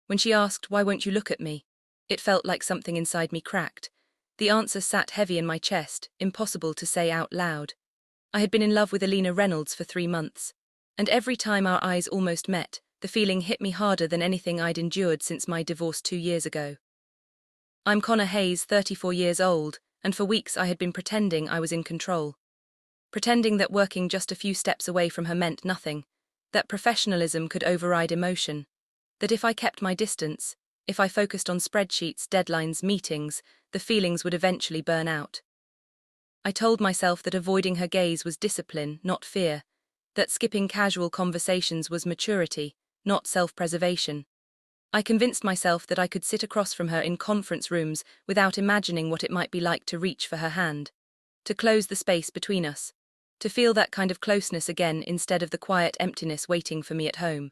When she asked, "Why won't you look at me?" it felt like something inside me cracked. The answer sat heavy in my chest, impossible to say out loud. I had been in love with Alina Reynolds for 3 months, and every time our eyes almost met, the feeling hit me harder than anything I'd endured since my divorce 2 years ago. I'm Connor Hayes, 34 years old, and for weeks I had been pretending I was in control. Pretending that working just a few steps away from her meant nothing, that professionalism could override emotion, that if I kept my distance, if I focused on spreadsheets, deadlines, meetings, the feelings would eventually burn out. I told myself that avoiding her gaze was discipline, not fear, that skipping casual conversations was maturity, not self-preservation. I convinced myself that I could sit across from her in conference rooms without imagining what it might be like to reach for her hand, to close the space between us, to feel that kind of closeness again instead of the quiet emptiness waiting for me at home.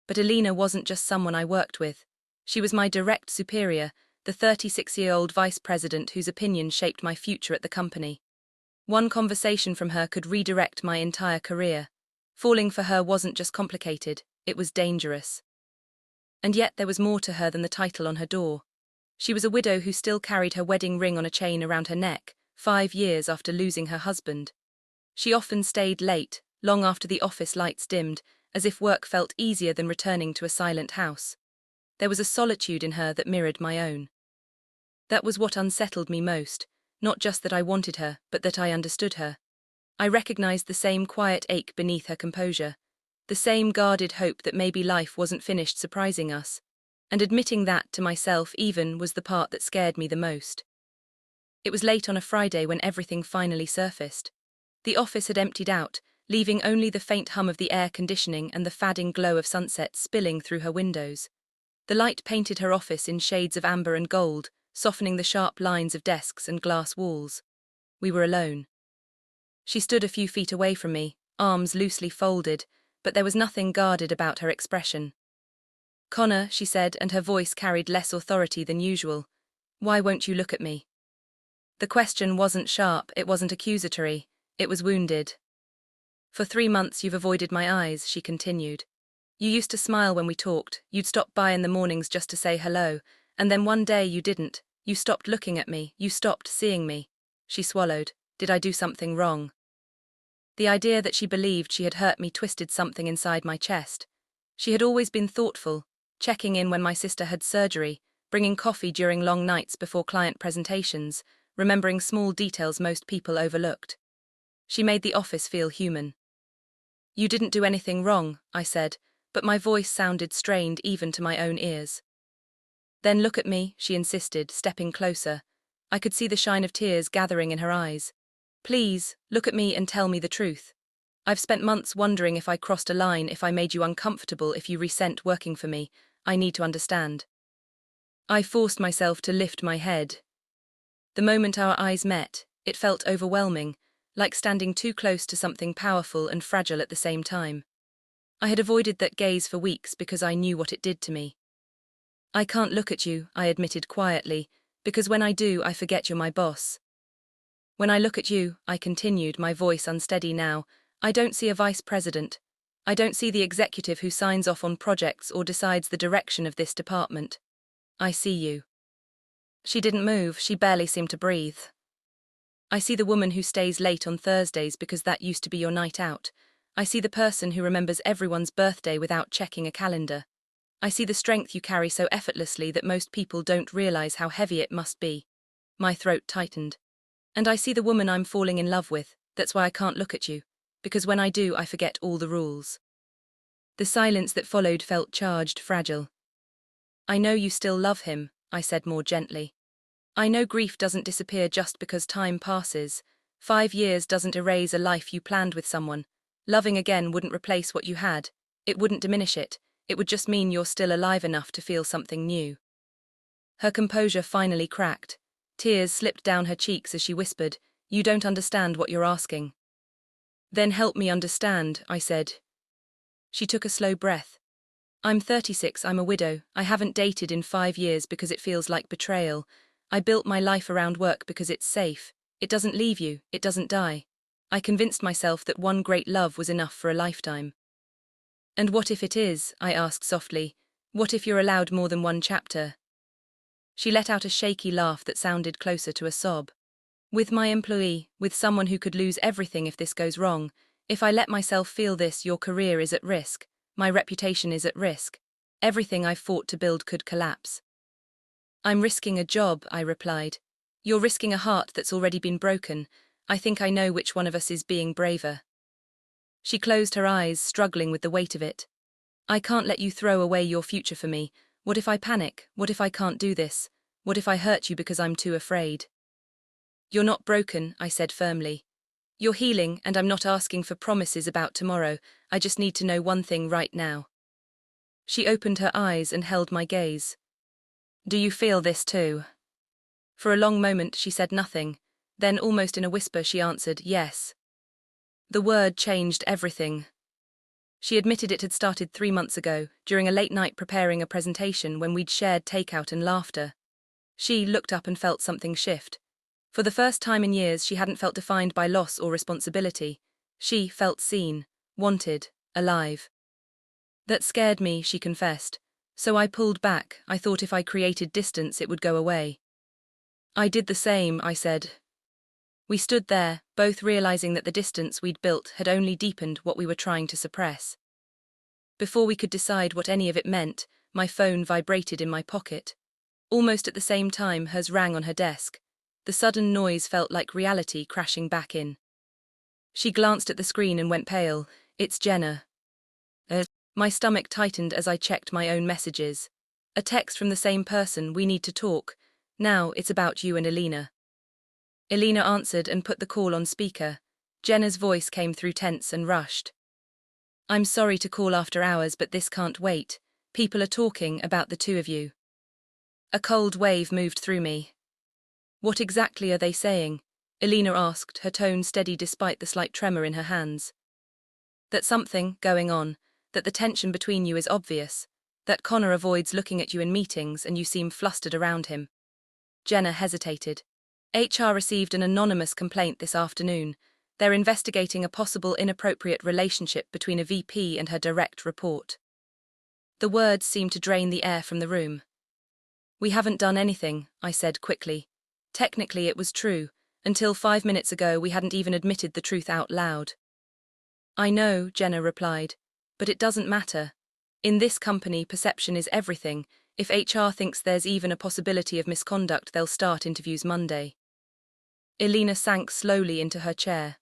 But Alina wasn't just someone I worked with. She was my direct superior, the 36-year-old vice president whose opinion shaped my future at the company. One conversation from her could redirect my entire career. Falling for her wasn't just complicated, it was dangerous. And yet there was more to her than the title on her door. She was a widow who still carried her wedding ring on a chain around her neck, 5 years after losing her husband. She often stayed late, long after the office lights dimmed, as if work felt easier than returning to a silent house. There was a solitude in her that mirrored my own. That was what unsettled me most, not just that I wanted her, but that I understood her. I recognized the same quiet ache beneath her composure, the same guarded hope that maybe life wasn't finished surprising us, and admitting that to myself even was the part that scared me the most. It was late on a Friday when everything finally surfaced. The office had emptied out, leaving only the faint hum of the air conditioning and the fading glow of sunset spilling through her windows. The light painted her office in shades of amber and gold, softening the sharp lines of desks and glass walls. We were alone. She stood a few feet away from me, arms loosely folded, but there was nothing guarded about her expression. "Connor," she said, and her voice carried less authority than usual, "why won't you look at me?" The question wasn't sharp, it wasn't accusatory, it was wounded. "For 3 months you've avoided my eyes," she continued. "You used to smile when we talked, you'd stop by in the mornings just to say hello, and then one day you didn't, you stopped looking at me, you stopped seeing me." She swallowed. Did I do something wrong? The idea that she believed she had hurt me twisted something inside my chest. She had always been thoughtful, checking in when my sister had surgery, bringing coffee during long nights before client presentations, remembering small details most people overlooked. She made the office feel human. "You didn't do anything wrong," I said, but my voice sounded strained even to my own ears. "Then look at me," she insisted, stepping closer. I could see the shine of tears gathering in her eyes. "Please, look at me and tell me the truth. I've spent months wondering if I crossed a line, if I made you uncomfortable, if you resent working for me. I need to understand." I forced myself to lift my head. The moment our eyes met, it felt overwhelming, like standing too close to something powerful and fragile at the same time. I had avoided that gaze for weeks because I knew what it did to me. "I can't look at you," I admitted quietly, "because when I do, I forget you're my boss. When I look at you," I continued, my voice unsteady now, "I don't see a vice president. I don't see the executive who signs off on projects or decides the direction of this department. I see you." She didn't move, she barely seemed to breathe. "I see the woman who stays late on Thursdays because that used to be your night out. I see the person who remembers everyone's birthday without checking a calendar. I see the strength you carry so effortlessly that most people don't realize how heavy it must be." My throat tightened. "And I see the woman I'm falling in love with. That's why I can't look at you, because when I do, I forget all the rules." The silence that followed felt charged, fragile. "I know you still love him," I said more gently. "I know grief doesn't disappear just because time passes. 5 years doesn't erase a life you planned with someone. Loving again wouldn't replace what you had. It wouldn't diminish it. It would just mean you're still alive enough to feel something new." Her composure finally cracked. Tears slipped down her cheeks as she whispered, "You don't understand what you're asking." "Then help me understand," I said. She took a slow breath. "I'm 36, I'm a widow. I haven't dated in 5 years because it feels like betrayal. I built my life around work because it's safe. It doesn't leave you, it doesn't die. I convinced myself that one great love was enough for a lifetime." "And what if it is?" I asked softly. What if you're allowed more than one chapter? She let out a shaky laugh that sounded closer to a sob. With my employee, with someone who could lose everything if this goes wrong, if I let myself feel this, your career is at risk, my reputation is at risk. Everything I've fought to build could collapse. I'm risking a job, I replied. You're risking a heart that's already been broken. I think I know which one of us is being braver. She closed her eyes, struggling with the weight of it. I can't let you throw away your future for me. What if I panic? What if I can't do this? What if I hurt you because I'm too afraid? You're not broken, I said firmly. You're healing, and I'm not asking for promises about tomorrow. I just need to know one thing right now. She opened her eyes and held my gaze. Do you feel this too? For a long moment she said nothing. Then, almost in a whisper, she answered, yes. The word changed everything. She admitted it had started 3 months ago, during a late night preparing a presentation when we'd shared takeout and laughter. She looked up and felt something shift. For the first time in years, she hadn't felt defined by loss or responsibility. She felt seen, wanted, alive. That scared me, she confessed. So I pulled back. I thought if I created distance, it would go away. I did the same, I said. We stood there, both realizing that the distance we'd built had only deepened what we were trying to suppress. Before we could decide what any of it meant, my phone vibrated in my pocket. Almost at the same time, hers rang on her desk. The sudden noise felt like reality crashing back in. She glanced at the screen and went pale. It's Jenna. My stomach tightened as I checked my own messages. A text from the same person, we need to talk. Now it's about you and Elena. Elena answered and put the call on speaker. Jenna's voice came through tense and rushed. I'm sorry to call after hours, but this can't wait. People are talking about the two of you. A cold wave moved through me. What exactly are they saying? Elena asked, her tone steady despite the slight tremor in her hands. That something going on, that the tension between you is obvious, that Connor avoids looking at you in meetings and you seem flustered around him. Jenna hesitated. HR received an anonymous complaint this afternoon. They're investigating a possible inappropriate relationship between a VP and her direct report. The words seemed to drain the air from the room. We haven't done anything, I said quickly. Technically it was true. Until 5 minutes ago we hadn't even admitted the truth out loud. I know, Jenna replied, but it doesn't matter. In this company, perception is everything. If HR thinks there's even a possibility of misconduct, they'll start interviews Monday. Elena sank slowly into her chair.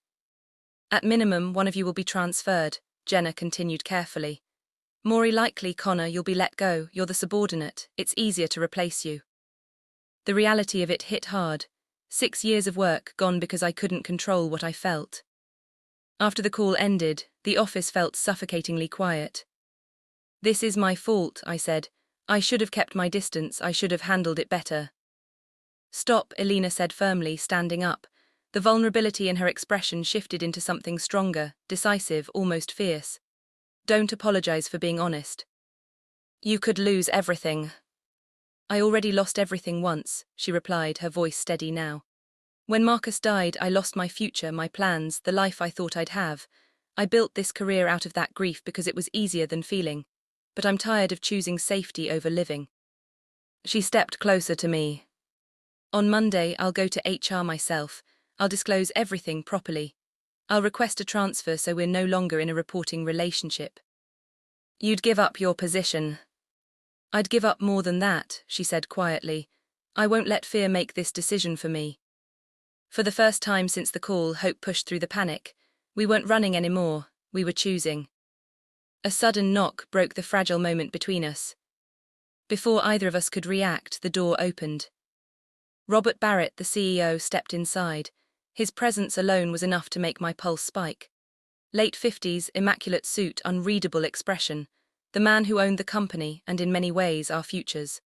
At minimum, one of you will be transferred, Jenna continued carefully. More likely, Connor, you'll be let go. You're the subordinate. It's easier to replace you. The reality of it hit hard. 6 years of work gone because I couldn't control what I felt. After the call ended, the office felt suffocatingly quiet. This is my fault, I said. I should have kept my distance. I should have handled it better. Stop, Elena said firmly, standing up. The vulnerability in her expression shifted into something stronger, decisive, almost fierce. Don't apologize for being honest. You could lose everything. I already lost everything once, she replied, her voice steady now. When Marcus died, I lost my future, my plans, the life I thought I'd have. I built this career out of that grief because it was easier than feeling. But I'm tired of choosing safety over living. She stepped closer to me. On Monday, I'll go to HR myself. I'll disclose everything properly. I'll request a transfer so we're no longer in a reporting relationship. You'd give up your position. I'd give up more than that, she said quietly. I won't let fear make this decision for me. For the first time since the call, hope pushed through the panic. We weren't running anymore, we were choosing. A sudden knock broke the fragile moment between us. Before either of us could react, the door opened. Robert Barrett, the CEO, stepped inside. His presence alone was enough to make my pulse spike. Late 50s, immaculate suit, unreadable expression. The man who owned the company, and in many ways our futures.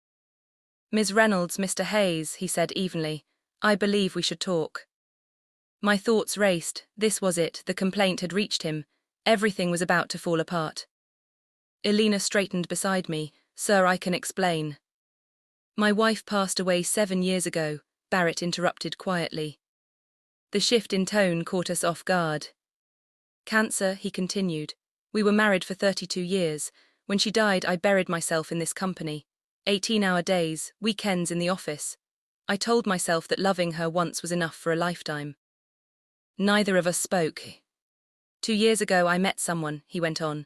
Ms. Reynolds, Mr. Hayes, he said evenly. I believe we should talk. My thoughts raced. This was it. The complaint had reached him. Everything was about to fall apart. Elena straightened beside me. Sir, I can explain. My wife passed away 7 years ago, Barrett interrupted quietly. The shift in tone caught us off guard. Cancer, he continued. We were married for 32 years. When she died, I buried myself in this company. 18-hour days, weekends in the office. I told myself that loving her once was enough for a lifetime. Neither of us spoke. 2 years ago I met someone, he went on.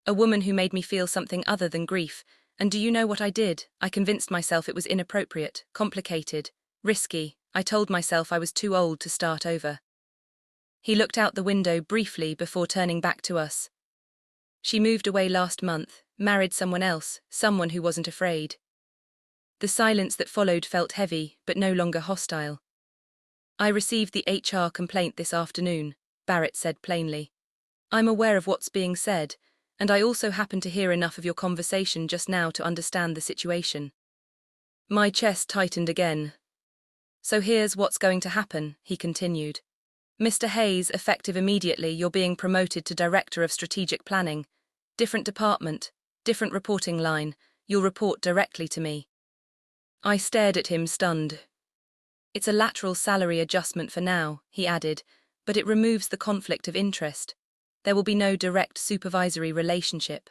A woman who made me feel something other than grief. And do you know what I did? I convinced myself it was inappropriate, complicated, risky. I told myself I was too old to start over. He looked out the window briefly before turning back to us. She moved away last month, married someone else, someone who wasn't afraid. The silence that followed felt heavy, but no longer hostile. I received the HR complaint this afternoon, Barrett said plainly. I'm aware of what's being said, and I also happen to hear enough of your conversation just now to understand the situation. My chest tightened again. So here's what's going to happen, he continued. Mr. Hayes, effective immediately, you're being promoted to Director of Strategic Planning. Different department, different reporting line. You'll report directly to me. I stared at him, stunned. It's a lateral salary adjustment for now, he added, but it removes the conflict of interest. There will be no direct supervisory relationship.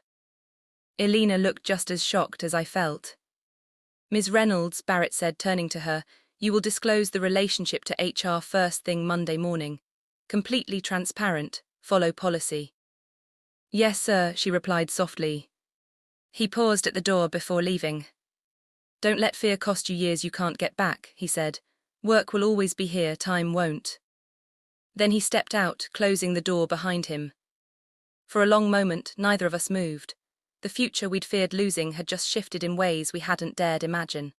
Elena looked just as shocked as I felt. Ms. Reynolds, Barrett said, turning to her, you will disclose the relationship to HR first thing Monday morning. Completely transparent, follow policy. Yes, sir, she replied softly. He paused at the door before leaving. Don't let fear cost you years you can't get back, he said. Work will always be here, time won't. Then he stepped out, closing the door behind him. For a long moment, neither of us moved. The future we'd feared losing had just shifted in ways we hadn't dared imagine.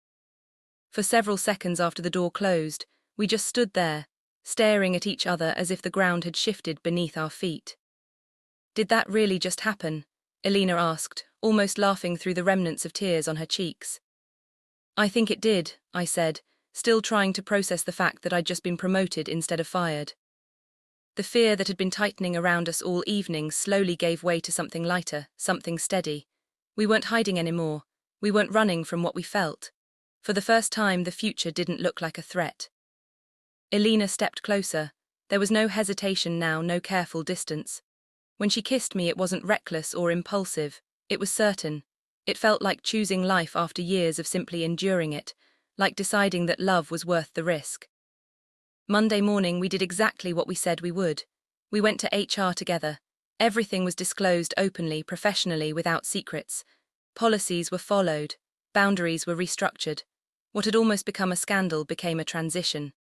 For several seconds after the door closed, we just stood there, staring at each other as if the ground had shifted beneath our feet. Did that really just happen? Elena asked, almost laughing through the remnants of tears on her cheeks. I think it did, I said, still trying to process the fact that I'd just been promoted instead of fired. The fear that had been tightening around us all evening slowly gave way to something lighter, something steady. We weren't hiding anymore. We weren't running from what we felt. For the first time, the future didn't look like a threat. Elena stepped closer. There was no hesitation now, no careful distance. When she kissed me, it wasn't reckless or impulsive. It was certain. It felt like choosing life after years of simply enduring it, like deciding that love was worth the risk. Monday morning, we did exactly what we said we would. We went to HR together. Everything was disclosed openly, professionally, without secrets. Policies were followed. Boundaries were restructured. What had almost become a scandal became a transition.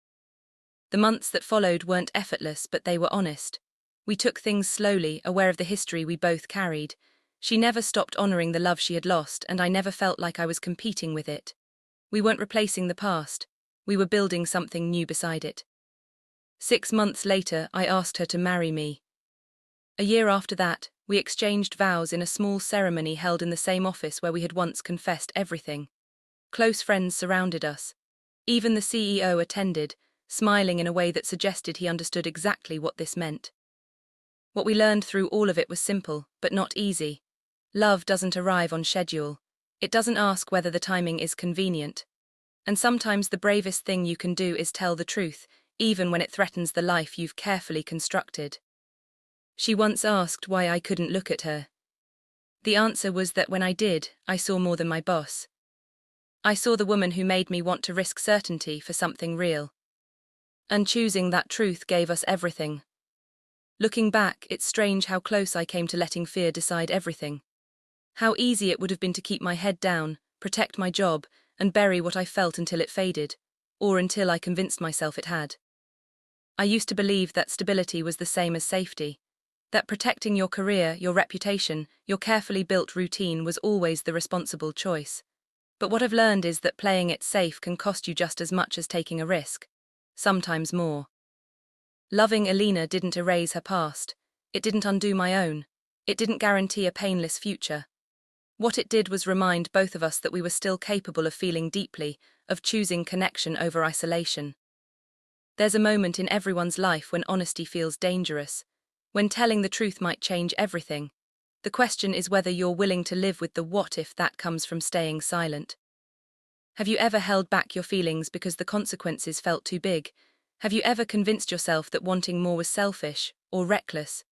The months that followed weren't effortless, but they were honest. We took things slowly, aware of the history we both carried. She never stopped honoring the love she had lost, and I never felt like I was competing with it. We weren't replacing the past. We were building something new beside it. 6 months later, I asked her to marry me. A year after that, we exchanged vows in a small ceremony held in the same office where we had once confessed everything. Close friends surrounded us. Even the CEO attended, smiling in a way that suggested he understood exactly what this meant. What we learned through all of it was simple, but not easy. Love doesn't arrive on schedule. It doesn't ask whether the timing is convenient. And sometimes the bravest thing you can do is tell the truth, even when it threatens the life you've carefully constructed. She once asked why I couldn't look at her. The answer was that when I did, I saw more than my boss. I saw the woman who made me want to risk certainty for something real. And choosing that truth gave us everything. Looking back, it's strange how close I came to letting fear decide everything. How easy it would have been to keep my head down, protect my job, and bury what I felt until it faded, or until I convinced myself it had. I used to believe that stability was the same as safety, that protecting your career, your reputation, your carefully built routine was always the responsible choice. But what I've learned is that playing it safe can cost you just as much as taking a risk, sometimes more. Loving Elena didn't erase her past. It didn't undo my own. It didn't guarantee a painless future. What it did was remind both of us that we were still capable of feeling deeply, of choosing connection over isolation. There's a moment in everyone's life when honesty feels dangerous, when telling the truth might change everything. The question is whether you're willing to live with the what if that comes from staying silent. Have you ever held back your feelings because the consequences felt too big? Have you ever convinced yourself that wanting more was selfish or reckless?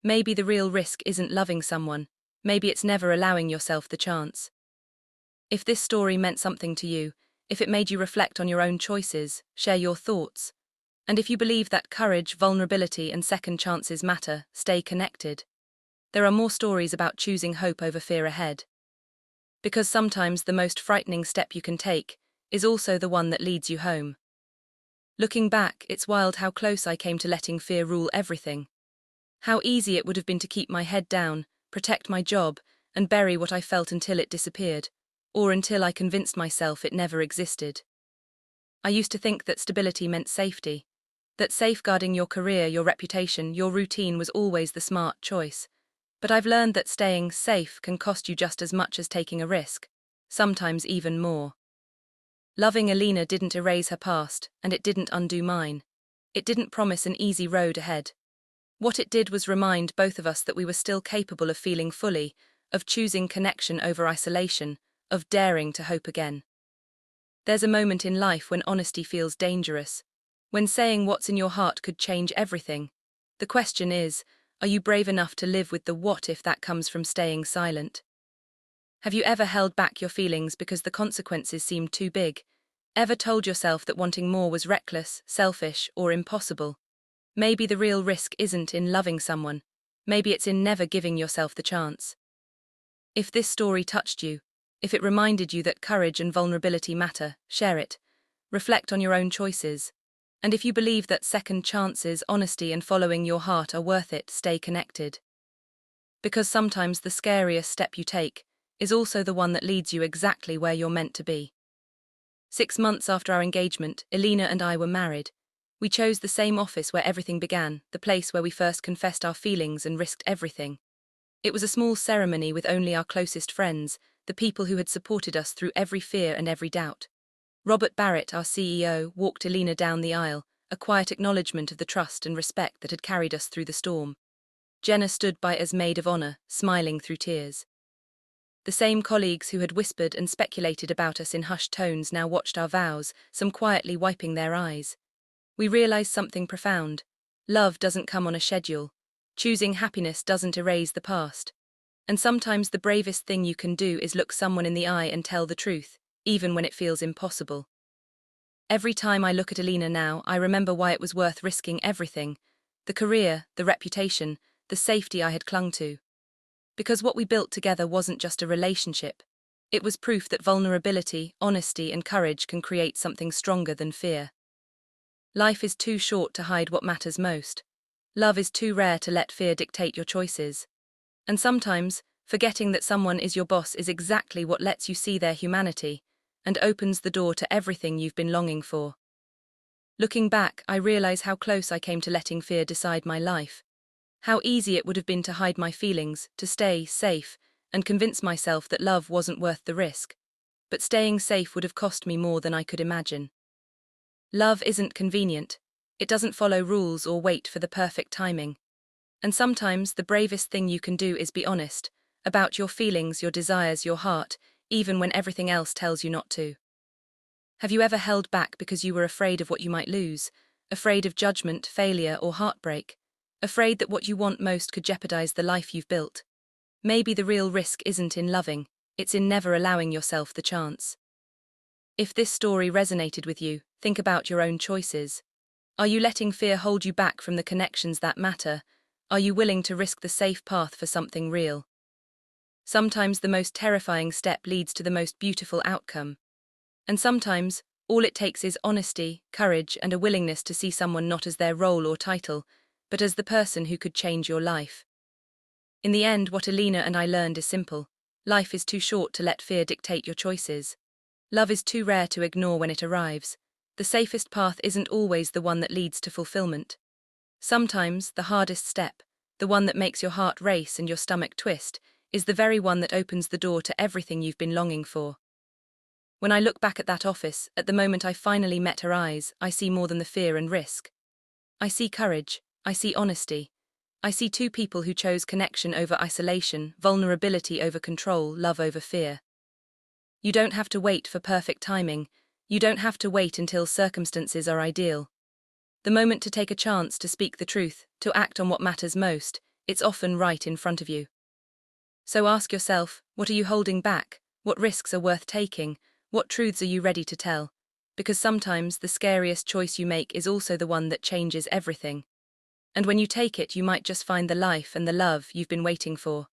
Maybe the real risk isn't loving someone. maybe it's never allowing yourself the chance. If this story meant something to you, if it made you reflect on your own choices, share your thoughts. And if you believe that courage, vulnerability, and second chances matter, stay connected. There are more stories about choosing hope over fear ahead. Because sometimes the most frightening step you can take is also the one that leads you home. Looking back, it's wild how close I came to letting fear rule everything. How easy it would have been to keep my head down, protect my job, and bury what I felt until it disappeared, or until I convinced myself it never existed. I used to think that stability meant safety, that safeguarding your career, your reputation, your routine was always the smart choice. But I've learned that staying safe can cost you just as much as taking a risk, sometimes even more. Loving Alina didn't erase her past, and it didn't undo mine. It didn't promise an easy road ahead. What it did was remind both of us that we were still capable of feeling fully, of choosing connection over isolation, of daring to hope again. There's a moment in life when honesty feels dangerous, when saying what's in your heart could change everything. The question is, are you brave enough to live with the what if that comes from staying silent? Have you ever held back your feelings because the consequences seemed too big? Ever told yourself that wanting more was reckless, selfish, or impossible? Maybe the real risk isn't in loving someone. Maybe it's in never giving yourself the chance. If this story touched you, if it reminded you that courage and vulnerability matter, share it. Reflect on your own choices. And if you believe that second chances, honesty, and following your heart are worth it, stay connected. Because sometimes the scariest step you take is also the one that leads you exactly where you're meant to be. 6 months after our engagement, Alina and I were married. We chose the same office where everything began, the place where we first confessed our feelings and risked everything. It was a small ceremony with only our closest friends, the people who had supported us through every fear and every doubt. Robert Barrett, our CEO, walked Alina down the aisle, a quiet acknowledgement of the trust and respect that had carried us through the storm. Jenna stood by as maid of honor, smiling through tears. The same colleagues who had whispered and speculated about us in hushed tones now watched our vows, some quietly wiping their eyes. We realized something profound. Love doesn't come on a schedule. Choosing happiness doesn't erase the past. And sometimes the bravest thing you can do is look someone in the eye and tell the truth, even when it feels impossible. Every time I look at Alina now, I remember why it was worth risking everything. The career, the reputation, the safety I had clung to. Because what we built together wasn't just a relationship. It was proof that vulnerability, honesty, and courage can create something stronger than fear. Life is too short to hide what matters most. Love is too rare to let fear dictate your choices. And sometimes, forgetting that someone is your boss is exactly what lets you see their humanity and opens the door to everything you've been longing for. Looking back, I realize how close I came to letting fear decide my life. How easy it would have been to hide my feelings, to stay safe, and convince myself that love wasn't worth the risk. But staying safe would have cost me more than I could imagine. Love isn't convenient. It doesn't follow rules or wait for the perfect timing. And sometimes the bravest thing you can do is be honest about your feelings, your desires, your heart, even when everything else tells you not to. Have you ever held back because you were afraid of what you might lose, afraid of judgment, failure, or heartbreak? Afraid that what you want most could jeopardize the life you've built? Maybe the real risk isn't in loving, it's in never allowing yourself the chance. If this story resonated with you, think about your own choices. Are you letting fear hold you back from the connections that matter? Are you willing to risk the safe path for something real? Sometimes the most terrifying step leads to the most beautiful outcome. And sometimes, all it takes is honesty, courage, and a willingness to see someone not as their role or title, but as the person who could change your life. In the end, what Alina and I learned is simple. Life is too short to let fear dictate your choices. Love is too rare to ignore when it arrives. The safest path isn't always the one that leads to fulfillment. Sometimes, the hardest step, the one that makes your heart race and your stomach twist, is the very one that opens the door to everything you've been longing for. When I look back at that office, at the moment I finally met her eyes, I see more than the fear and risk. I see courage. I see honesty. I see two people who chose connection over isolation, vulnerability over control, love over fear. You don't have to wait for perfect timing. You don't have to wait until circumstances are ideal. The moment to take a chance to speak the truth, to act on what matters most, it's often right in front of you. So ask yourself, what are you holding back? What risks are worth taking? What truths are you ready to tell? Because sometimes the scariest choice you make is also the one that changes everything. And when you take it, you might just find the life and the love you've been waiting for.